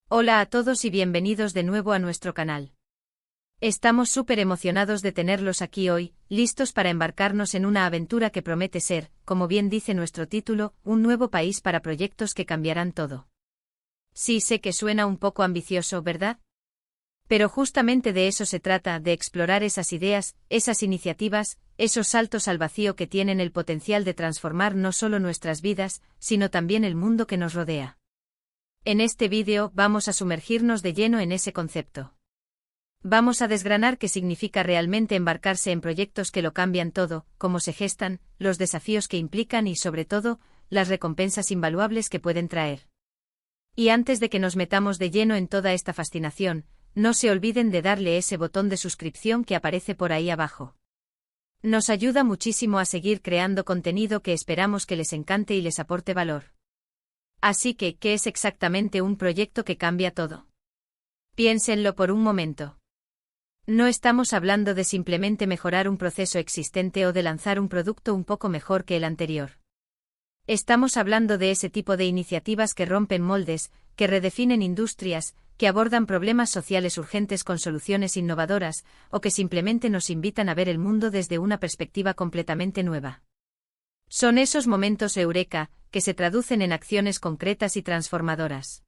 Hola a todos y bienvenidos de nuevo a nuestro canal. Estamos súper emocionados de tenerlos aquí hoy, listos para embarcarnos en una aventura que promete ser, como bien dice nuestro título, un nuevo país para proyectos que cambiarán todo. Sí, sé que suena un poco ambicioso, ¿verdad? Pero justamente de eso se trata, de explorar esas ideas, esas iniciativas, esos saltos al vacío que tienen el potencial de transformar no solo nuestras vidas, sino también el mundo que nos rodea. En este vídeo vamos a sumergirnos de lleno en ese concepto. Vamos a desgranar qué significa realmente embarcarse en proyectos que lo cambian todo, cómo se gestan, los desafíos que implican y sobre todo, las recompensas invaluables que pueden traer. Y antes de que nos metamos de lleno en toda esta fascinación, no se olviden de darle ese botón de suscripción que aparece por ahí abajo. Nos ayuda muchísimo a seguir creando contenido que esperamos que les encante y les aporte valor. Así que, ¿qué es exactamente un proyecto que cambia todo? Piénsenlo por un momento. No estamos hablando de simplemente mejorar un proceso existente o de lanzar un producto un poco mejor que el anterior. Estamos hablando de ese tipo de iniciativas que rompen moldes, que redefinen industrias, que abordan problemas sociales urgentes con soluciones innovadoras, o que simplemente nos invitan a ver el mundo desde una perspectiva completamente nueva. Son esos momentos eureka, que se traducen en acciones concretas y transformadoras.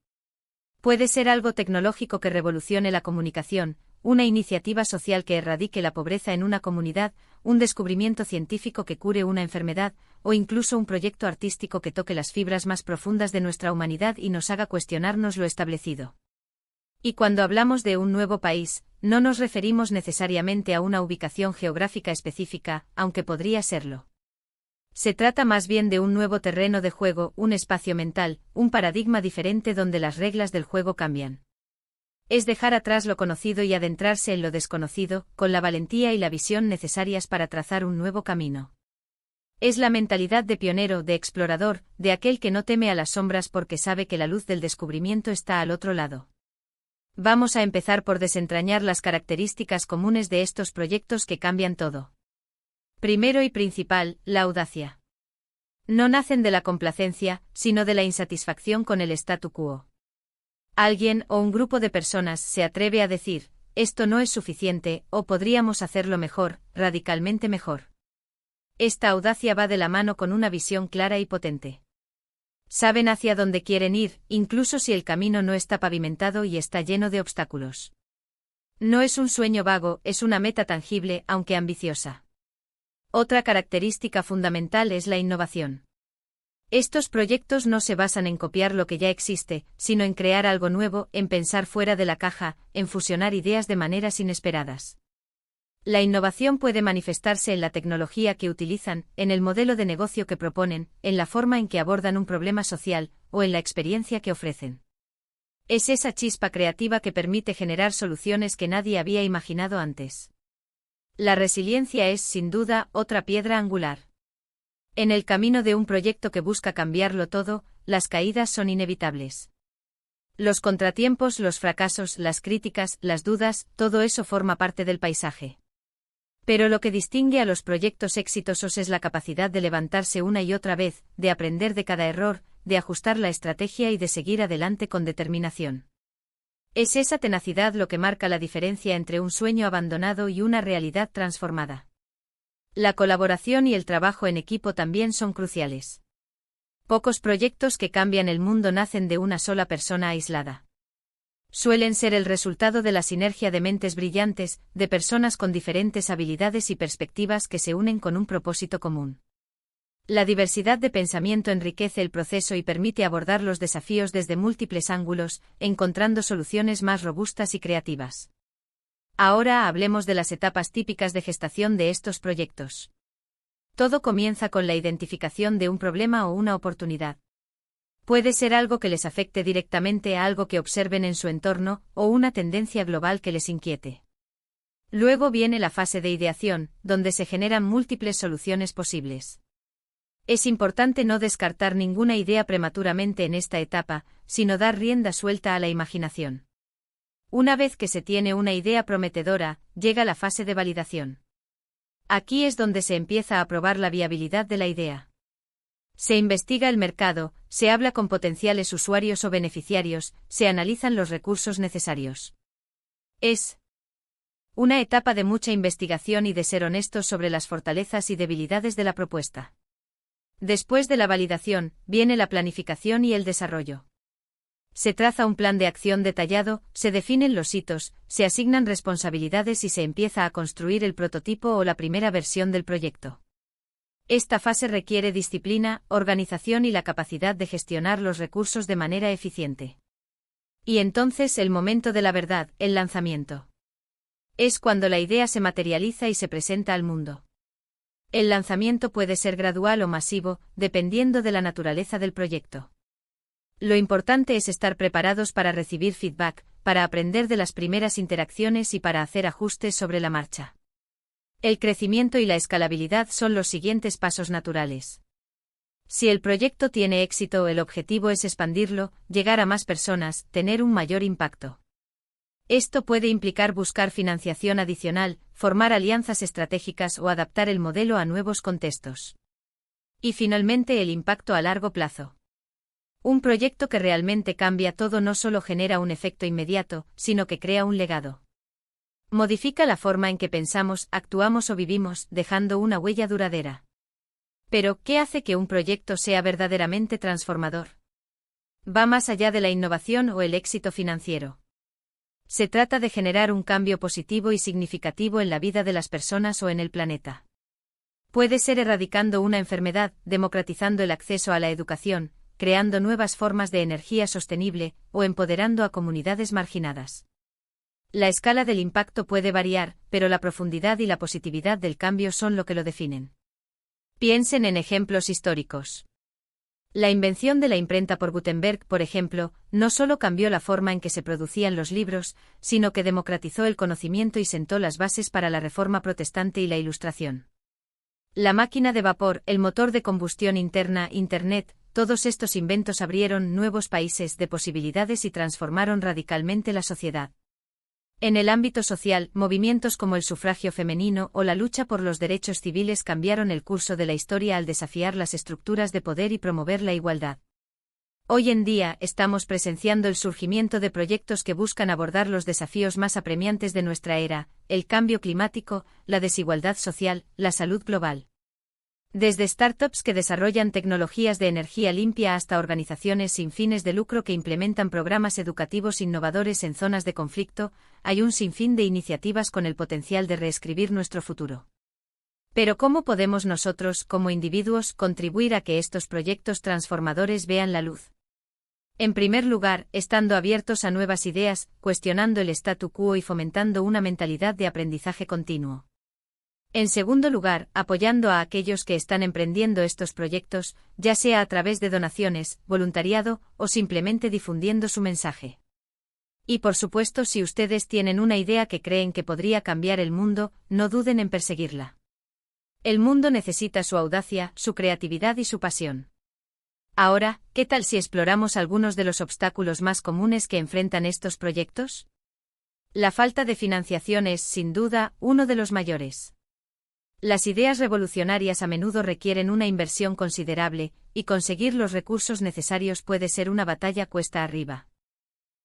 Puede ser algo tecnológico que revolucione la comunicación, una iniciativa social que erradique la pobreza en una comunidad, un descubrimiento científico que cure una enfermedad, o incluso un proyecto artístico que toque las fibras más profundas de nuestra humanidad y nos haga cuestionarnos lo establecido. Y cuando hablamos de un nuevo país, no nos referimos necesariamente a una ubicación geográfica específica, aunque podría serlo. Se trata más bien de un nuevo terreno de juego, un espacio mental, un paradigma diferente donde las reglas del juego cambian. Es dejar atrás lo conocido y adentrarse en lo desconocido, con la valentía y la visión necesarias para trazar un nuevo camino. Es la mentalidad de pionero, de explorador, de aquel que no teme a las sombras porque sabe que la luz del descubrimiento está al otro lado. Vamos a empezar por desentrañar las características comunes de estos proyectos que cambian todo. Primero y principal, la audacia. No nacen de la complacencia, sino de la insatisfacción con el statu quo. Alguien o un grupo de personas se atreve a decir, esto no es suficiente, o podríamos hacerlo mejor, radicalmente mejor. Esta audacia va de la mano con una visión clara y potente. Saben hacia dónde quieren ir, incluso si el camino no está pavimentado y está lleno de obstáculos. No es un sueño vago, es una meta tangible, aunque ambiciosa. Otra característica fundamental es la innovación. Estos proyectos no se basan en copiar lo que ya existe, sino en crear algo nuevo, en pensar fuera de la caja, en fusionar ideas de maneras inesperadas. La innovación puede manifestarse en la tecnología que utilizan, en el modelo de negocio que proponen, en la forma en que abordan un problema social, o en la experiencia que ofrecen. Es esa chispa creativa que permite generar soluciones que nadie había imaginado antes. La resiliencia es, sin duda, otra piedra angular. En el camino de un proyecto que busca cambiarlo todo, las caídas son inevitables. Los contratiempos, los fracasos, las críticas, las dudas, todo eso forma parte del paisaje. Pero lo que distingue a los proyectos exitosos es la capacidad de levantarse una y otra vez, de aprender de cada error, de ajustar la estrategia y de seguir adelante con determinación. Es esa tenacidad lo que marca la diferencia entre un sueño abandonado y una realidad transformada. La colaboración y el trabajo en equipo también son cruciales. Pocos proyectos que cambian el mundo nacen de una sola persona aislada. Suelen ser el resultado de la sinergia de mentes brillantes, de personas con diferentes habilidades y perspectivas que se unen con un propósito común. La diversidad de pensamiento enriquece el proceso y permite abordar los desafíos desde múltiples ángulos, encontrando soluciones más robustas y creativas. Ahora hablemos de las etapas típicas de gestación de estos proyectos. Todo comienza con la identificación de un problema o una oportunidad. Puede ser algo que les afecte directamente a algo que observen en su entorno, o una tendencia global que les inquiete. Luego viene la fase de ideación, donde se generan múltiples soluciones posibles. Es importante no descartar ninguna idea prematuramente en esta etapa, sino dar rienda suelta a la imaginación. Una vez que se tiene una idea prometedora, llega la fase de validación. Aquí es donde se empieza a probar la viabilidad de la idea. Se investiga el mercado, se habla con potenciales usuarios o beneficiarios, se analizan los recursos necesarios. Es una etapa de mucha investigación y de ser honestos sobre las fortalezas y debilidades de la propuesta. Después de la validación, viene la planificación y el desarrollo. Se traza un plan de acción detallado, se definen los hitos, se asignan responsabilidades y se empieza a construir el prototipo o la primera versión del proyecto. Esta fase requiere disciplina, organización y la capacidad de gestionar los recursos de manera eficiente. Y entonces el momento de la verdad, el lanzamiento. Es cuando la idea se materializa y se presenta al mundo. El lanzamiento puede ser gradual o masivo, dependiendo de la naturaleza del proyecto. Lo importante es estar preparados para recibir feedback, para aprender de las primeras interacciones y para hacer ajustes sobre la marcha. El crecimiento y la escalabilidad son los siguientes pasos naturales. Si el proyecto tiene éxito, el objetivo es expandirlo, llegar a más personas, tener un mayor impacto. Esto puede implicar buscar financiación adicional, formar alianzas estratégicas o adaptar el modelo a nuevos contextos. Y finalmente el impacto a largo plazo. Un proyecto que realmente cambia todo no solo genera un efecto inmediato, sino que crea un legado. Modifica la forma en que pensamos, actuamos o vivimos, dejando una huella duradera. Pero, ¿qué hace que un proyecto sea verdaderamente transformador? Va más allá de la innovación o el éxito financiero. Se trata de generar un cambio positivo y significativo en la vida de las personas o en el planeta. Puede ser erradicando una enfermedad, democratizando el acceso a la educación, creando nuevas formas de energía sostenible, o empoderando a comunidades marginadas. La escala del impacto puede variar, pero la profundidad y la positividad del cambio son lo que lo definen. Piensen en ejemplos históricos. La invención de la imprenta por Gutenberg, por ejemplo, no solo cambió la forma en que se producían los libros, sino que democratizó el conocimiento y sentó las bases para la Reforma Protestante y la Ilustración. La máquina de vapor, el motor de combustión interna, Internet, todos estos inventos abrieron nuevos países de posibilidades y transformaron radicalmente la sociedad. En el ámbito social, movimientos como el sufragio femenino o la lucha por los derechos civiles cambiaron el curso de la historia al desafiar las estructuras de poder y promover la igualdad. Hoy en día estamos presenciando el surgimiento de proyectos que buscan abordar los desafíos más apremiantes de nuestra era, el cambio climático, la desigualdad social, la salud global. Desde startups que desarrollan tecnologías de energía limpia hasta organizaciones sin fines de lucro que implementan programas educativos innovadores en zonas de conflicto, hay un sinfín de iniciativas con el potencial de reescribir nuestro futuro. Pero ¿cómo podemos nosotros, como individuos, contribuir a que estos proyectos transformadores vean la luz? En primer lugar, estando abiertos a nuevas ideas, cuestionando el statu quo y fomentando una mentalidad de aprendizaje continuo. En segundo lugar, apoyando a aquellos que están emprendiendo estos proyectos, ya sea a través de donaciones, voluntariado, o simplemente difundiendo su mensaje. Y por supuesto, si ustedes tienen una idea que creen que podría cambiar el mundo, no duden en perseguirla. El mundo necesita su audacia, su creatividad y su pasión. Ahora, ¿qué tal si exploramos algunos de los obstáculos más comunes que enfrentan estos proyectos? La falta de financiación es, sin duda, uno de los mayores. Las ideas revolucionarias a menudo requieren una inversión considerable, y conseguir los recursos necesarios puede ser una batalla cuesta arriba.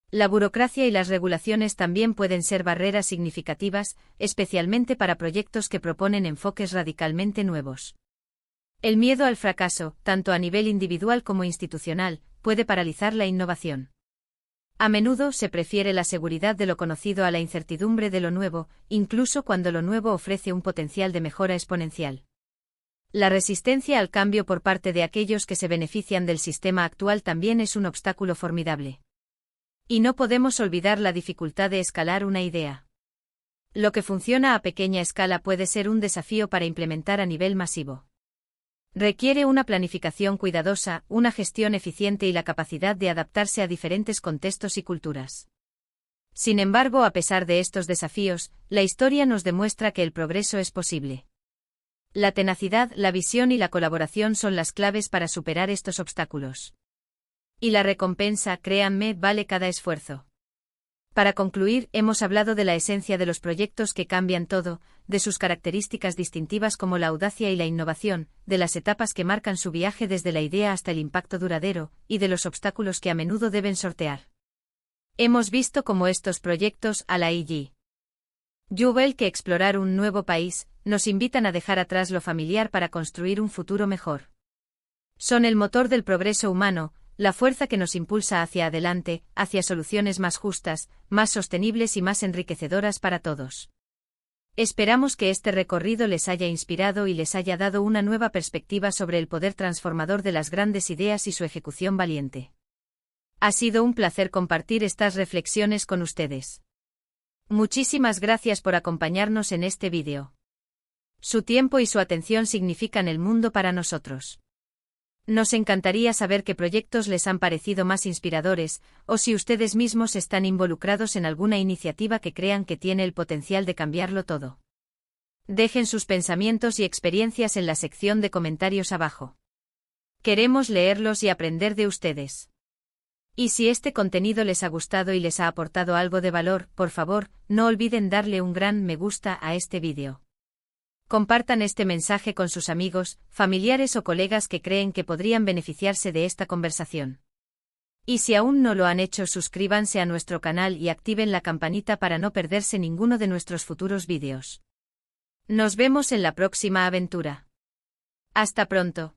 La burocracia y las regulaciones también pueden ser barreras significativas, especialmente para proyectos que proponen enfoques radicalmente nuevos. El miedo al fracaso, tanto a nivel individual como institucional, puede paralizar la innovación. A menudo se prefiere la seguridad de lo conocido a la incertidumbre de lo nuevo, incluso cuando lo nuevo ofrece un potencial de mejora exponencial. La resistencia al cambio por parte de aquellos que se benefician del sistema actual también es un obstáculo formidable. Y no podemos olvidar la dificultad de escalar una idea. Lo que funciona a pequeña escala puede ser un desafío para implementar a nivel masivo. Requiere una planificación cuidadosa, una gestión eficiente y la capacidad de adaptarse a diferentes contextos y culturas. Sin embargo, a pesar de estos desafíos, la historia nos demuestra que el progreso es posible. La tenacidad, la visión y la colaboración son las claves para superar estos obstáculos. Y la recompensa, créanme, vale cada esfuerzo. Para concluir, hemos hablado de la esencia de los proyectos que cambian todo, de sus características distintivas como la audacia y la innovación, de las etapas que marcan su viaje desde la idea hasta el impacto duradero, y de los obstáculos que a menudo deben sortear. Hemos visto cómo estos proyectos, a la IG Jubel que explorar un nuevo país, nos invitan a dejar atrás lo familiar para construir un futuro mejor. Son el motor del progreso humano, la fuerza que nos impulsa hacia adelante, hacia soluciones más justas, más sostenibles y más enriquecedoras para todos. Esperamos que este recorrido les haya inspirado y les haya dado una nueva perspectiva sobre el poder transformador de las grandes ideas y su ejecución valiente. Ha sido un placer compartir estas reflexiones con ustedes. Muchísimas gracias por acompañarnos en este vídeo. Su tiempo y su atención significan el mundo para nosotros. Nos encantaría saber qué proyectos les han parecido más inspiradores, o si ustedes mismos están involucrados en alguna iniciativa que crean que tiene el potencial de cambiarlo todo. Dejen sus pensamientos y experiencias en la sección de comentarios abajo. Queremos leerlos y aprender de ustedes. Y si este contenido les ha gustado y les ha aportado algo de valor, por favor, no olviden darle un gran me gusta a este vídeo. Compartan este mensaje con sus amigos, familiares o colegas que creen que podrían beneficiarse de esta conversación. Y si aún no lo han hecho, suscríbanse a nuestro canal y activen la campanita para no perderse ninguno de nuestros futuros vídeos. Nos vemos en la próxima aventura. Hasta pronto.